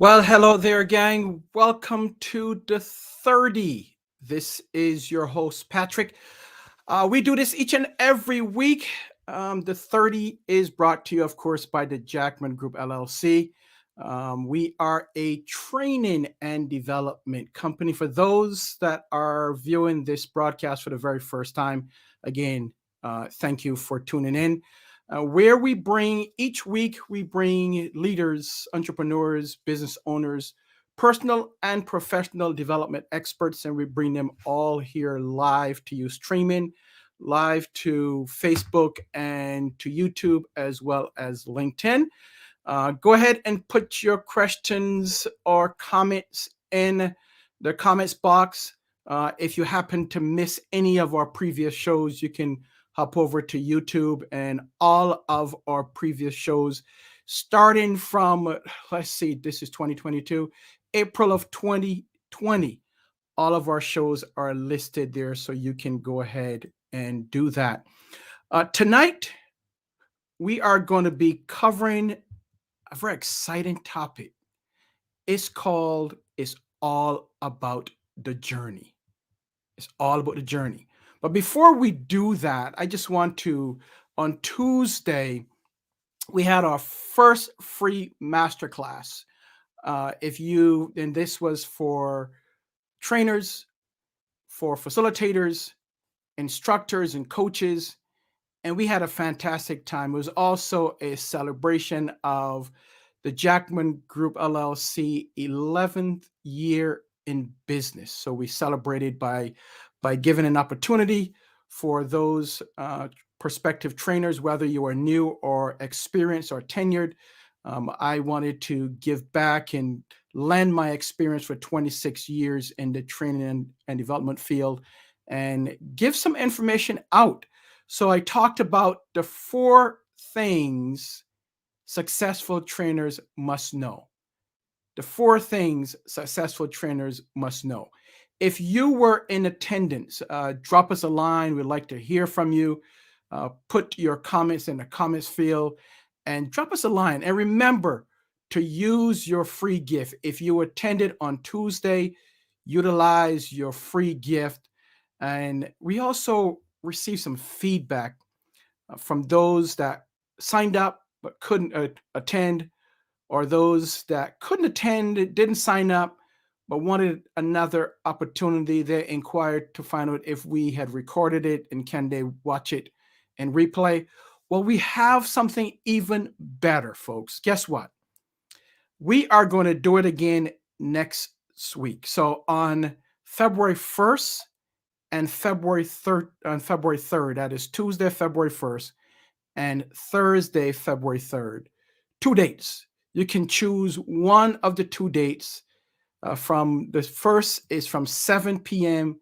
Well, hello there, gang. Welcome to the 30. This is your host, Patrick. We do this each and every week. The 30 is brought to you, of course, by the Jackman Group LLC. We are a training and development company. For those that are viewing this broadcast for the very first time, again, thank you for tuning in. Where we bring each week, we bring leaders, entrepreneurs, business owners, personal and professional development experts, and we bring them all here live to you streaming, live to Facebook and to YouTube, as well as LinkedIn. Go ahead and put your questions or comments in the comments box. If you happen to miss any of our previous shows, you can hop over to YouTube and all of our previous shows, starting from, let's see, this is 2022, April of 2020. All of our shows are listed there, so you can go ahead and do that. Tonight, we are going to be covering a very exciting topic. It's all about the journey. It's all about the journey. But before we do that, I just want to, on Tuesday, we had our first free masterclass. And this was for trainers, for facilitators, instructors, and coaches. And we had a fantastic time. It was also a celebration of the Jackman Group LLC 11th year in business. So we celebrated by giving an opportunity for those prospective trainers, whether you are new or experienced or tenured. I wanted to give back and lend my experience for 26 years in the training and development field and give some information out. So I talked about the 4 things successful trainers must know. The 4 things successful trainers must know. If you were in attendance, drop us a line. We'd like to hear from you. Put your comments in the comments field and drop us a line. And remember to use your free gift. If you attended on Tuesday, utilize your free gift. And we also received some feedback from those that signed up but couldn't attend, or those that couldn't attend, didn't sign up, but wanted another opportunity. They inquired to find out if we had recorded it and can they watch it and replay. Well, we have something even better, folks. Guess what? We are going to do it again next week. So on February 1st and February 3rd, that is Tuesday, February 1st, and Thursday, February 3rd. 2 dates. You can choose one of the 2 dates. From the first is from 7 p.m.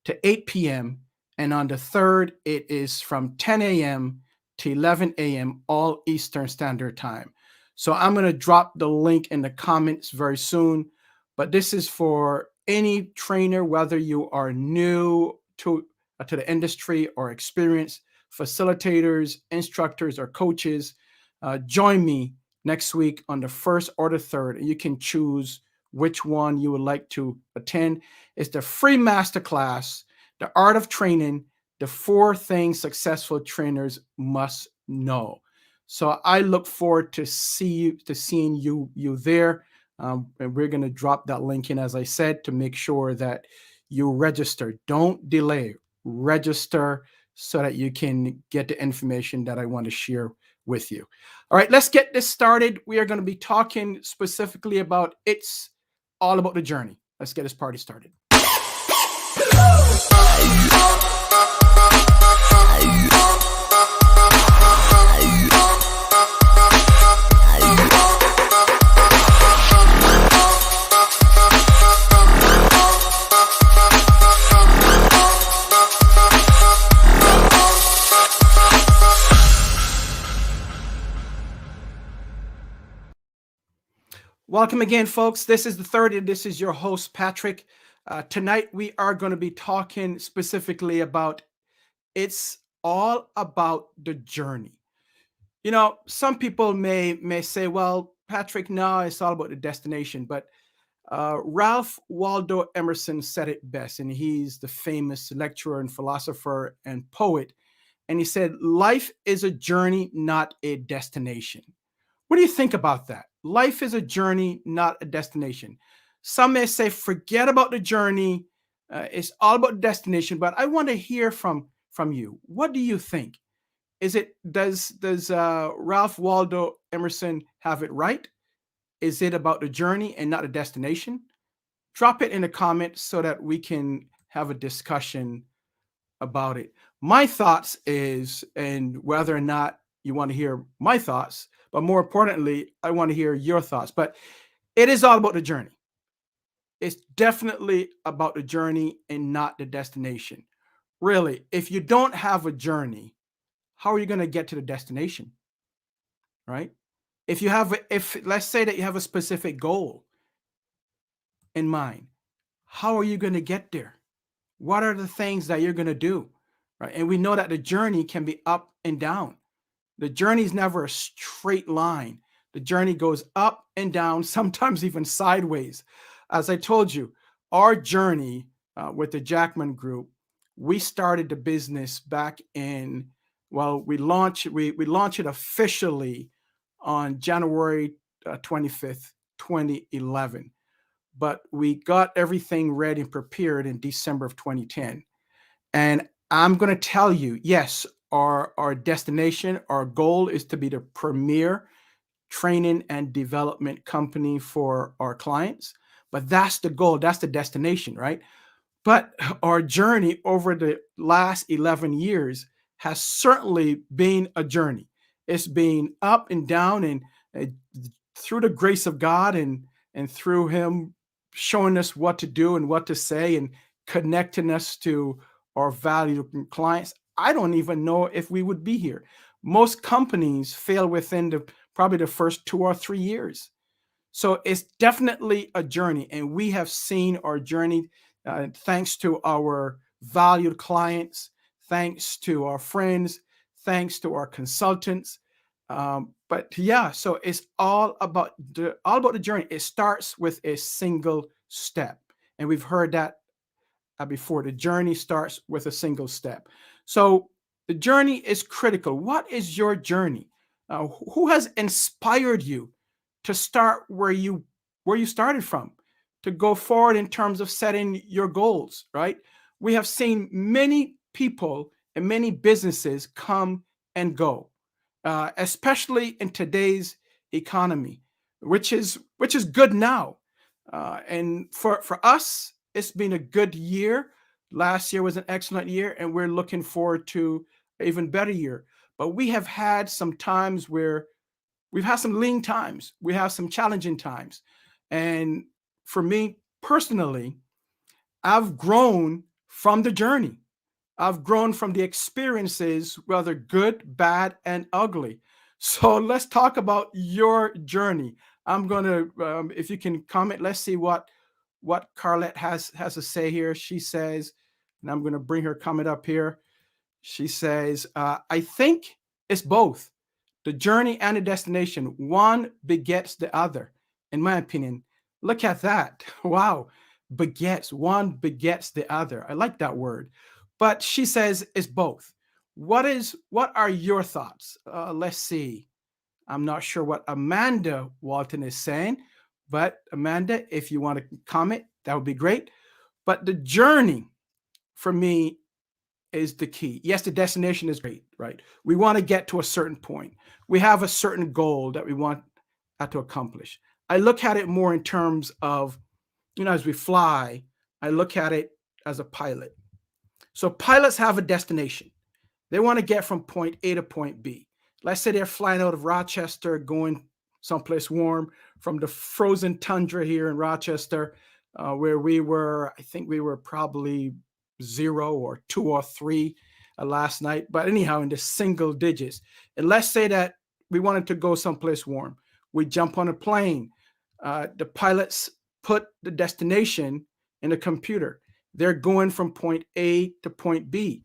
to 8 p.m. And on the third, it is from 10 a.m. to 11 a.m. all Eastern Standard Time. So I'm going to drop the link in the comments very soon. But this is for any trainer, whether you are new to the industry or experienced, facilitators, instructors, or coaches. Join me next week on the 1st or the 3rd, and you can choose which one you would like to attend. It's the free masterclass, The Art of Training, the 4 things successful trainers must know. So I look forward to seeing you there. And we're going to drop that link in, as I said, to make sure that you register. Don't delay. Register so that you can get the information that I want to share with you. All right, let's get this started. We are going to be talking specifically about it's all about the journey. Let's get this party started. Welcome again, folks. This is the 30. This is your host, Patrick. Tonight, we are going to be talking specifically about it's all about the journey. You know, some people may say, well, Patrick, no, it's all about the destination. But Ralph Waldo Emerson said it best, and he's the famous lecturer and philosopher and poet. And he said, life is a journey, not a destination. What do you think about that? Life is a journey, not a destination. Some may say, forget about the journey. It's all about the destination. But I want to hear from you. What do you think? Is it does Ralph Waldo Emerson have it right? Is it about the journey and not a destination? Drop it in the comments so that we can have a discussion about it. My thoughts is, and whether or not you want to hear my thoughts, but more importantly, I want to hear your thoughts. But it is all about the journey. It's definitely about the journey and not the destination. Really, if you don't have a journey, how are you going to get to the destination? Right? If you have, if let's say that you have a specific goal in mind, how are you going to get there? What are the things that you're going to do? Right? And we know that the journey can be up and down. The journey is never a straight line. The journey goes up and down, sometimes even sideways. As I told you, our journey with the Jackman Group, we started the business back in, well, we launched it officially on January 25th, 2011. But we got everything ready and prepared in December of 2010. And I'm going to tell you, yes, our destination, our goal is to be the premier training and development company for our clients. But that's the goal, that's the destination, right? But our journey over the last 11 years has certainly been a journey. It's been up and down, and through the grace of God and through Him showing us what to do and what to say and connecting us to our valued clients, I don't even know if we would be here. Most companies fail within probably the first 2 or 3 years. So it's definitely a journey, and we have seen our journey thanks to our valued clients, thanks to our friends, thanks to our consultants. But yeah, so it's all about the journey. It starts with a single step, and we've heard that before. The journey starts with a single step. So the journey is critical. What is your journey? Who has inspired you to start where you started from, to go forward in terms of setting your goals, right? We have seen many people and many businesses come and go, especially in today's economy, which is good now. And for us, it's been a good year. Last year was an excellent year, and we're looking forward to an even better year. But we have had some times where we've had some lean times, we have some challenging times. And for me personally, I've grown from the journey. I've grown from the experiences, whether good, bad, and ugly. So let's talk about your journey. I'm gonna, if you can comment, let's see what Carlette has to say here. She says, and I'm gonna bring her comment up here. She says, I think it's both. The journey and the destination, one begets the other, in my opinion. Look at that. Wow. Begets, one begets the other. I like that word. But she says it's both. What are your thoughts? Let's see. I'm not sure what Amanda Walton is saying, but Amanda, if you want to comment, that would be great. But the journey for me is the key. Yes, the destination is great, right? We want to get to a certain point. We have a certain goal that we want to accomplish. I look at it more in terms of, as we fly, I look at it as a pilot. So pilots have a destination. They want to get from point A to point B. Let's say they're flying out of Rochester, going someplace warm, from the frozen tundra here in Rochester, where I think we were probably 0 or 2 or 3 last night. But anyhow, in the single digits. And let's say that we wanted to go someplace warm. We jump on a plane. The pilots put the destination in the computer. They're going from point A to point B.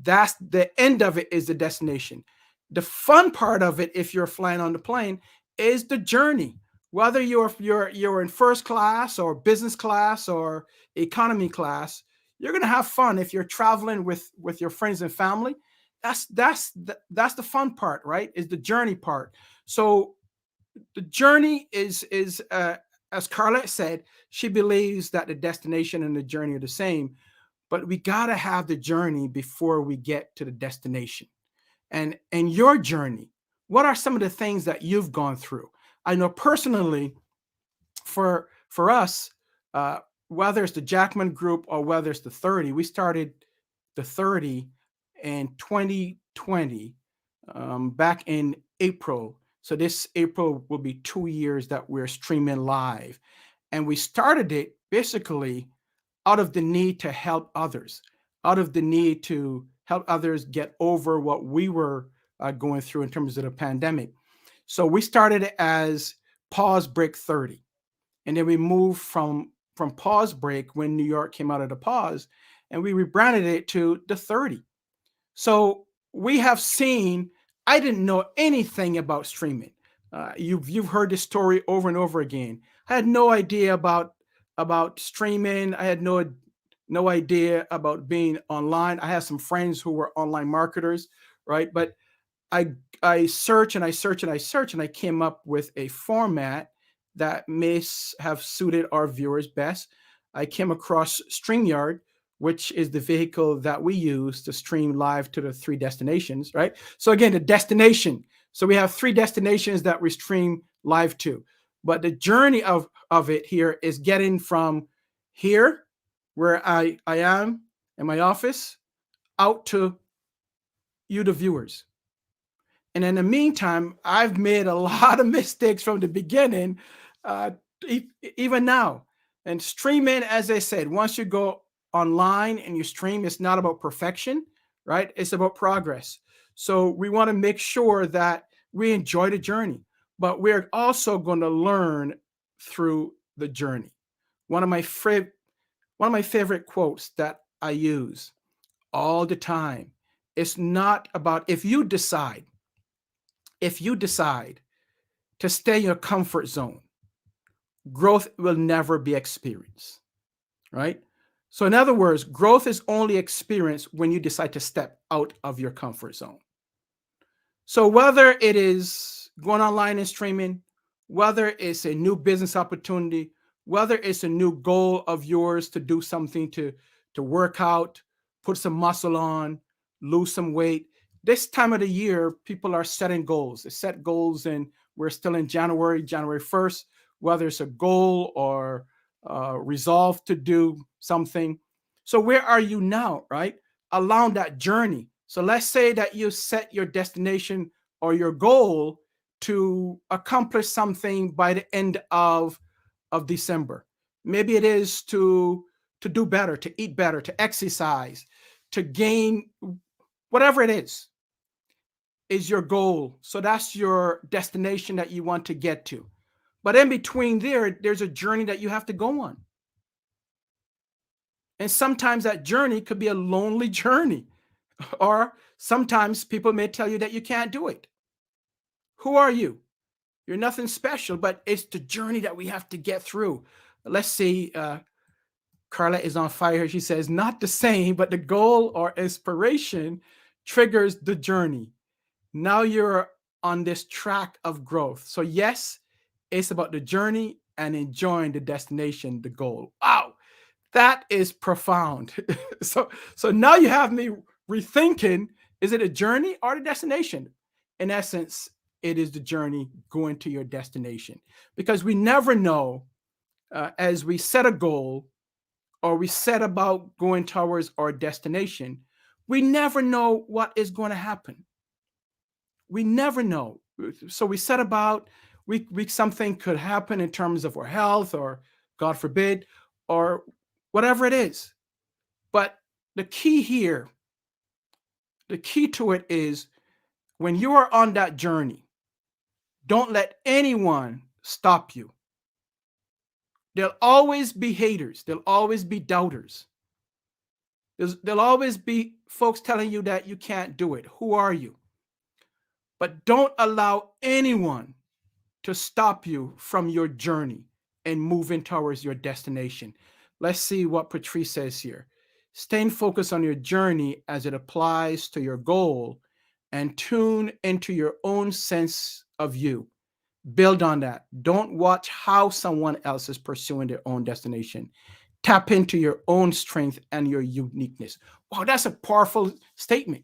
That's the end of it, is the destination. The fun part of it, if you're flying on the plane, is the journey. whether you're in first class or business class or economy class, you're gonna have fun if you're traveling with your friends and family. That's the fun part, right? Is the journey part. So the journey is as Carlette said, she believes that the destination and the journey are the same, but we gotta have the journey before we get to the destination. And your journey, what are some of the things that you've gone through? I know personally, for us, whether it's the Jackman Group or whether it's the 30, we started the 30 in 2020, back in April. So this April will be 2 years that we're streaming live, and we started it basically out of the need to help others, out of the need to help others get over what we were going through in terms of the pandemic. So we started it as Pause Break 30, and then we moved from Pause Break when New York came out of the pause, and we rebranded it to the 30. So we have seen. I didn't know anything about streaming. You've heard this story over and over again. I had no idea about streaming. I had no idea about being online. I had some friends who were online marketers, right? But I I search and I search and I search and I came up with a format that may have suited our viewers best. I came across StreamYard, which is the vehicle that we use to stream live to the three destinations, right? So again, the destination. So we have three destinations that we stream live to. But the journey of it here is getting from here, where I am in my office, out to you, the viewers. And in the meantime, I've made a lot of mistakes from the beginning, uh, even now. And streaming, as I said, once you go online and you stream, it's not about perfection, right? It's about progress. So we want to make sure that we enjoy the journey, but we're also going to learn through the journey. One of my favorite one of my favorite quotes that I use all the time. It's not about if you decide to stay in your comfort zone, growth will never be experienced, right? So, in other words, growth is only experienced when you decide to step out of your comfort zone. So, whether it is going online and streaming, whether it's a new business opportunity, whether it's a new goal of yours to do something to work out, put some muscle on, lose some weight. This time of the year, people are setting goals. They set goals, and we're still in January 1st, whether it's a goal or resolve to do something. So, where are you now, right? Along that journey. So let's say that you set your destination or your goal to accomplish something by the end of December. Maybe it is to do better, to eat better, to exercise, to gain whatever it is your goal. So that's your destination that you want to get to. But in between there's a journey that you have to go on. And sometimes that journey could be a lonely journey. Or sometimes people may tell you that you can't do it. Who are you? You're nothing special, but it's the journey that we have to get through. Let's see. Carla is on fire. She says, not the same, but the goal or inspiration triggers the journey. Now you're on this track of growth. So, yes, it's about the journey and enjoying the destination, the goal. Wow, that is profound. So now you have me rethinking, is it a journey or the destination? In essence, it is the journey going to your destination, because we never know, as we set a goal or we set about going towards our destination, we never know what is going to happen. We never know. So we set about, we something could happen in terms of our health, or God forbid, or whatever it is. But the key here, the key to it is, when you are on that journey, don't let anyone stop you. There'll always be haters. There'll always be doubters. There'll always be folks telling you that you can't do it. Who are you? But don't allow anyone to stop you from your journey and moving towards your destination. Let's see what Patrice says here. Staying focused on your journey as it applies to your goal and tune into your own sense of you. Build on that. Don't watch how someone else is pursuing their own destination. Tap into your own strength and your uniqueness. Wow, that's a powerful statement.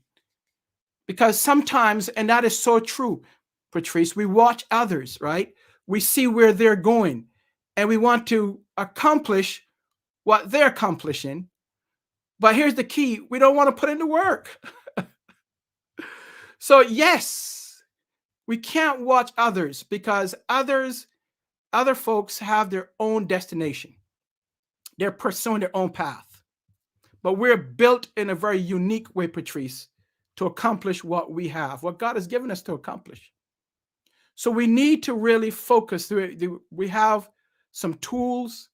Because sometimes, and that is so true, Patrice, we watch others, right? We see where they're going and we want to accomplish what they're accomplishing. But here's the key, we don't want to put in the work. So, yes, we can't watch others because other folks have their own destination. They're pursuing their own path. But we're built in a very unique way, Patrice, to accomplish what we have, what God has given us to accomplish. So we need to really focus. We have some tools.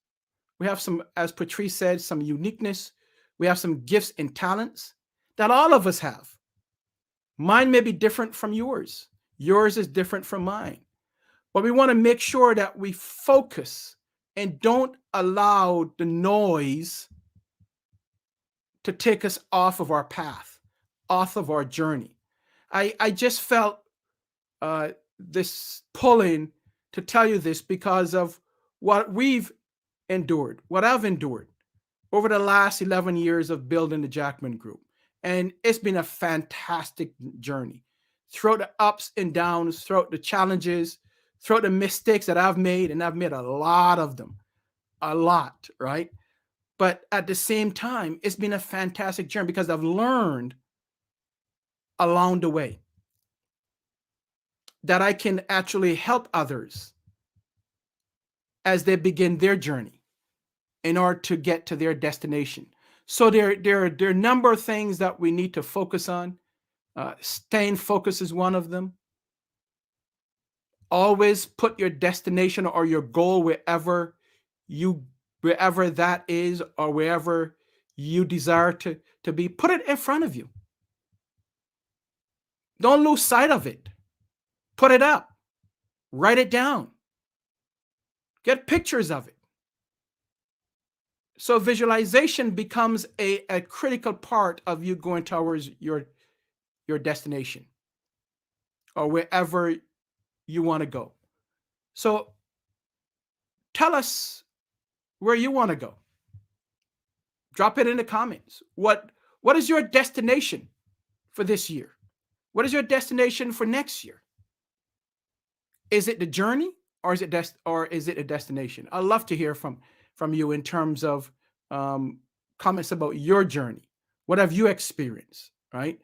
We have some, as Patrice said, some uniqueness. We have some gifts and talents that all of us have. Mine may be different from yours. Yours is different from mine. But we want to make sure that we focus and don't allow the noise to take us off of our path, off of our journey. I just felt this pulling to tell you this because of what we've endured, what I've endured over the last 11 years of building the Jackman Group. And it's been a fantastic journey throughout the ups and downs, throughout the challenges, throughout the mistakes that I've made, and I've made a lot of them, a lot, right? But at the same time, it's been a fantastic journey because I've learned along the way that I can actually help others as they begin their journey in order to get to their destination. So there are a number of things that we need to focus on. Staying focused is one of them. Always put your destination or your goal wherever that is, or wherever you desire to be. Put it in front of you. Don't lose sight of it. Put it up. Write it down. Get pictures of it. So visualization becomes a critical part of you going towards your destination or wherever you want to go. So tell us where you want to go. Drop it in the comments. What is your destination for this year? What is your destination for next year? Is it the journey or is it a destination? I'd love to hear from you in terms of comments about your journey. What have you experienced, right?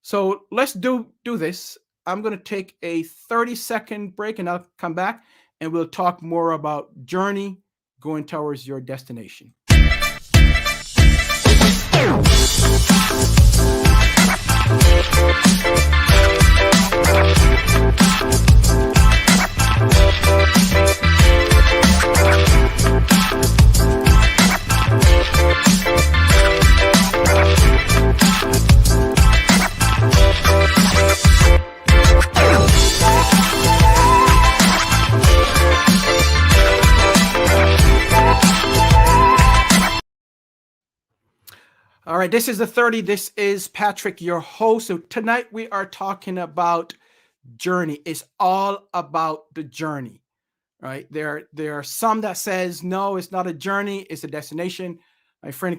So let's do this. I'm going to take a 30-second break and I'll come back and we'll talk more about journey going towards your destination. All right, this is the 30. This is Patrick, your host. So tonight we are talking about journey. It's all about the journey, right? There are some that says, no, it's not a journey, it's a destination. My friend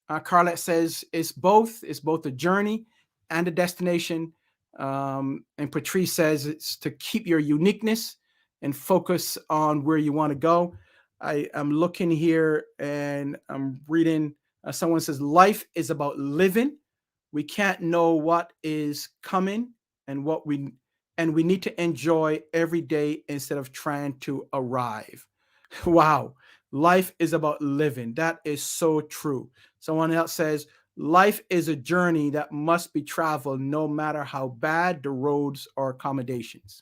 Carlette says it's both. It's both a journey and a destination. And Patrice says it's to keep your uniqueness and focus on where you want to go. I'm looking here and I'm reading. Someone says, life is about living. We can't know what is coming and we need to enjoy every day instead of trying to arrive. Wow. Life is about living. That is so true. Someone else says, life is a journey that must be traveled no matter how bad the roads or accommodations.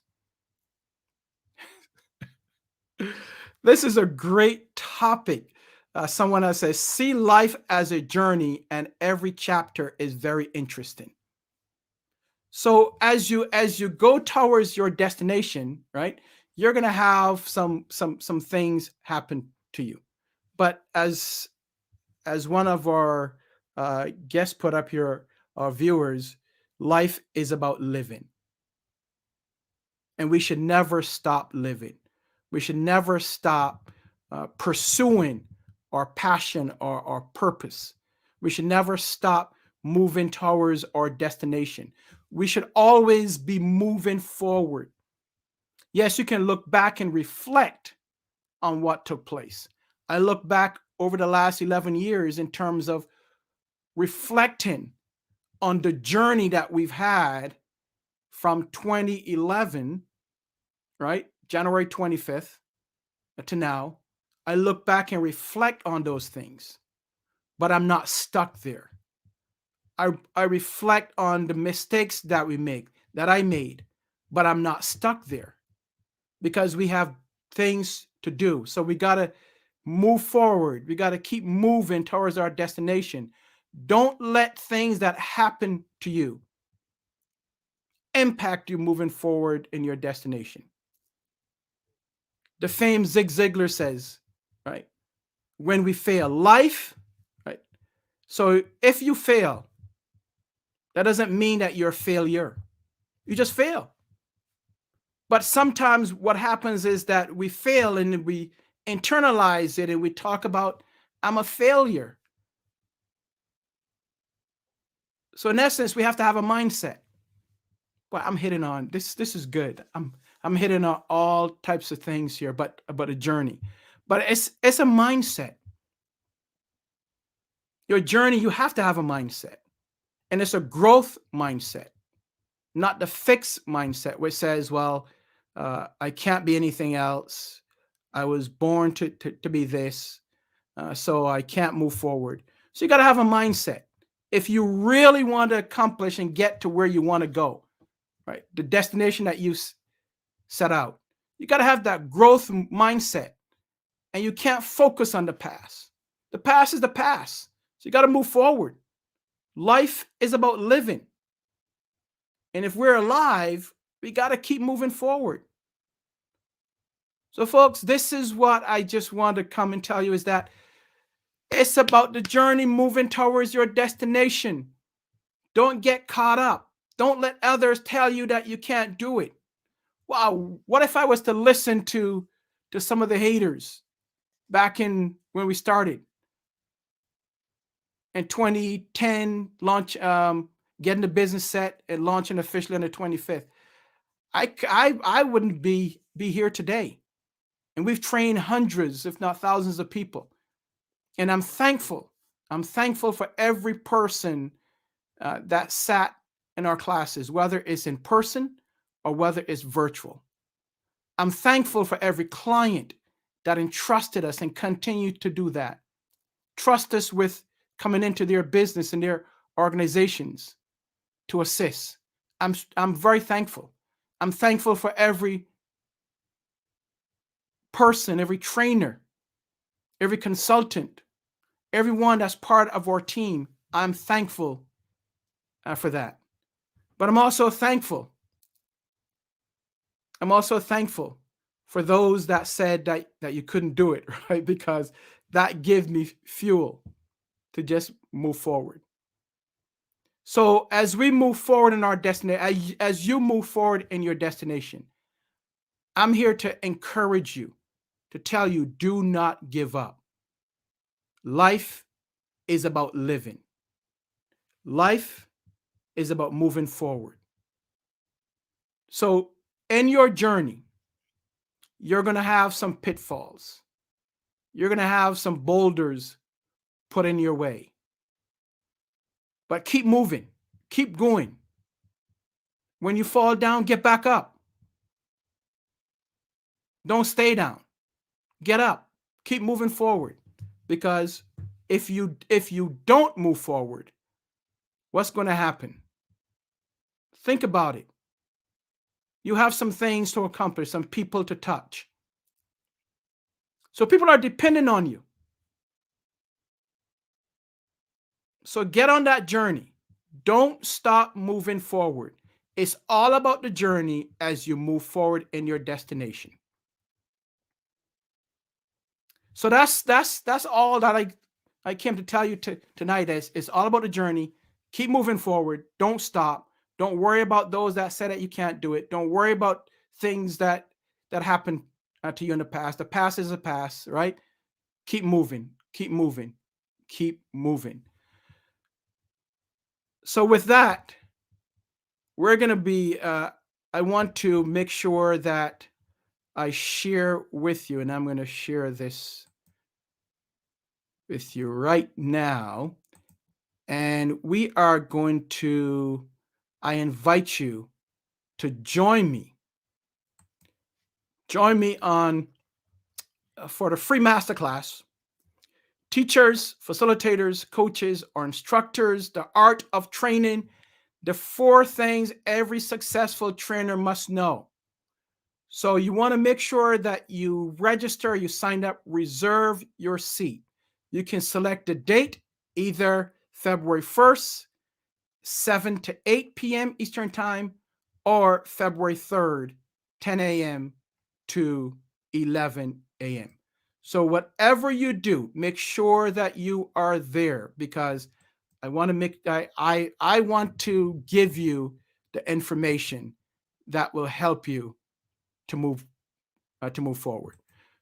This is a great topic. Someone else says, see life as a journey and every chapter is very interesting. So as you go towards your destination, right, you're going to have some things happen to you. But as one of our guests put up here, our viewers, life is about living, and we should never stop living. We should never stop pursuing our passion or our purpose. We should never stop moving towards our destination. We should always be moving forward. Yes, you can look back and reflect on what took place. I look back over the last 11 years in terms of reflecting on the journey that we've had from 2011, right? January 25th to now. I look back and reflect on those things, but I'm not stuck there. I reflect on the mistakes that we make, that I made, but I'm not stuck there because we have things to do. So we got to move forward. We got to keep moving towards our destination. Don't let things that happen to you impact you moving forward in your destination. The famed Zig Ziglar says, right, when we fail, life, right? So if you fail, that doesn't mean that you're a failure. You just fail. But sometimes what happens is that we fail and we internalize it and we talk about, I'm a failure. So in essence, we have to have a mindset. Well, I'm hitting on this. This is good. I'm hitting on all types of things here, but a journey. But it's a mindset. Your journey, you have to have a mindset. And it's a growth mindset, not the fixed mindset, which says, well, I can't be anything else. I was born to be this, so I can't move forward. So you got to have a mindset. If you really want to accomplish and get to where you want to go, right, the destination that you set out, you got to have that growth mindset. And you can't focus on the past. The past is the past. So you got to move forward. Life is about living. And if we're alive, we got to keep moving forward. So folks, this is what I just want to come and tell you is that it's about the journey moving towards your destination. Don't get caught up. Don't let others tell you that you can't do it. Wow, what if I was to listen to some of the haters back in when we started? In 2010, launch, getting the business set and launching officially on the 25th. I wouldn't be here today. And we've trained hundreds, if not thousands of people. And I'm thankful. I'm thankful for every person that sat in our classes, whether it's in person or whether it's virtual. I'm thankful for every client that entrusted us and continued to do that. Trust us with coming into their business and their organizations to assist. I'm very thankful. I'm thankful for every person, every trainer, every consultant, everyone that's part of our team. I'm thankful for that. But I'm also thankful. I'm also thankful for those that said that you couldn't do it, right? Because that gives me fuel to just move forward. So as we move forward in our destination, as you move forward in your destination, I'm here to encourage you, to tell you, do not give up. Life is about living. Life is about moving forward. So in your journey, you're going to have some pitfalls. You're going to have some boulders put in your way. But keep moving, keep going. When you fall down, get back up. Don't stay down. Get up. Keep moving forward. Because if you don't move forward, what's going to happen? Think about it. You have some things to accomplish, some people to touch. So people are dependent on you. So get on that journey. Don't stop moving forward. It's all about the journey as you move forward in your destination. So that's all that I came to tell you tonight. Is it's all about the journey. Keep moving forward. Don't stop. Don't worry about those that say that you can't do it. Don't worry about things that happened to you in the past. The past is a past, right? Keep moving. Keep moving. Keep moving. So with that, we're gonna be. I want to make sure that I share with you, and I'm going to share this with you right now. And we are going to, I invite you to join me. Join me on for the free masterclass. Teachers, facilitators, coaches, or instructors, the art of training, the 4 things every successful trainer must know. So you want to make sure that you register, you sign up, reserve your seat. You can select a date, either February 1st, 7 to 8 p.m. Eastern Time, or February 3rd, 10 a.m. to 11 a.m. So whatever you do, make sure that you are there, because I want to make I want to give you the information that will help you to move forward.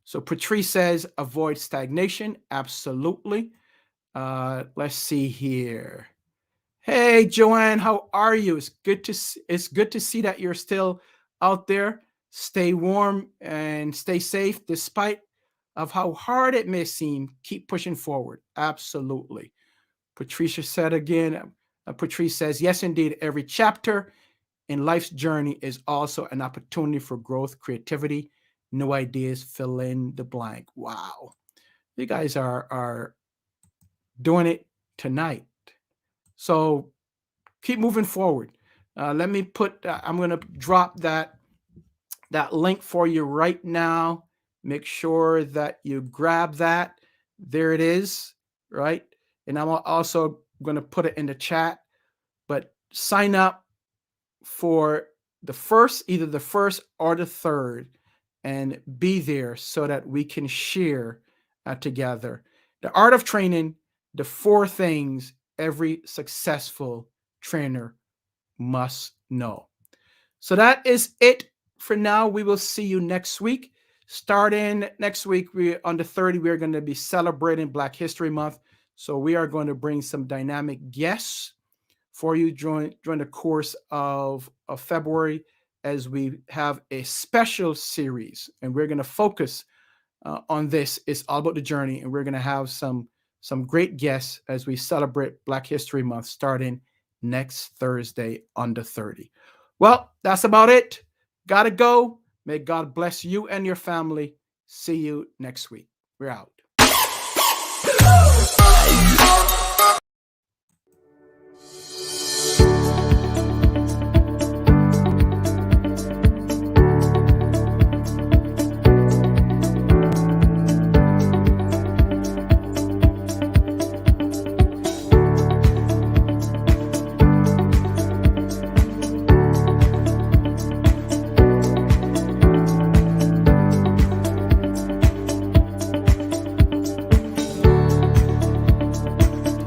So Patrice says, avoid stagnation. Absolutely. Let's see here. Hey, Joanne, how are you? It's good to see that you're still out there. Stay warm and stay safe, despite of how hard it may seem. Keep pushing forward. Absolutely. Patricia said again. Patrice says, yes, indeed. Every chapter in life's journey is also an opportunity for growth, creativity, new ideas, fill in the blank. Wow. You guys are doing it tonight. So keep moving forward. Let me put, I'm going to drop that link for you right now. Make sure that you grab that. There it is, right? And I'm also going to put it in the chat, but sign up for either the first or the third, and be there so that we can share together. The art of training, the 4 things every successful trainer must know. So that is it for now. We will see you next week. Starting next week, on the 30th, we're going to be celebrating Black History Month. So we are going to bring some dynamic guests for you during the course of February, as we have a special series, and we're going to focus on this. It's all about the journey, and we're going to have some great guests as we celebrate Black History Month starting next Thursday on the 30th. Well, that's about it. Gotta go. May God bless you and your family. See you next week. We're out.